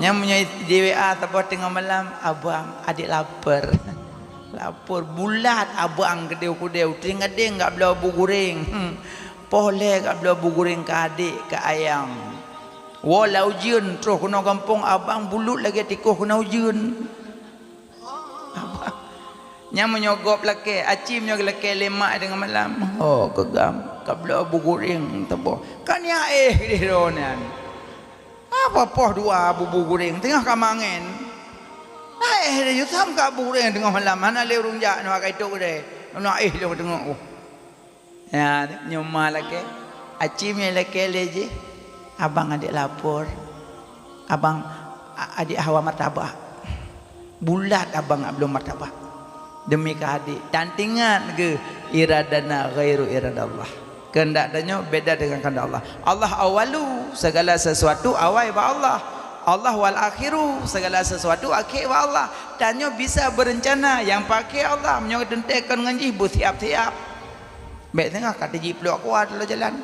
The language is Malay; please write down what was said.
Yang punya di WA atau tengah malam, abang adik lapar. Lapar bulat abang kedeu-kedeu tengah dia enggak belah bu goreng. Boleh enggak belah bu goreng ke adik ke ayang. Walau jun terus kena kampung abang bulut lagi tikuh kena ujun. Abang nya menyogop laki acim nya laki lemak dengan malam. Oh gegam enggak belah bu goreng tebo. Kan ya di ronan. Apa poh dua bubu goreng tengah kamangen. Naik dia jutam ka bu goreng tengah malam mana le urung jak nak kai tok de. Naik dia tengok. Ya nyoma lagi. Acimnya lagi leje. Abang adik lapor. Abang adik hawa martabak. Bulat abang belum martabak. Demi ke adik. Tantingan ke iradana ghairu iradallah. Kehendaknya beda dengan kehendak Allah. Allah awalu, segala sesuatu awal ba Allah. Allah wal akhiru, segala sesuatu akhir ba Allah. Tanya bisa berencana yang pakai Allah menyo tentekan ngaji bu siap-siap. Baik tengah kata ji peluk kuat lo jalan.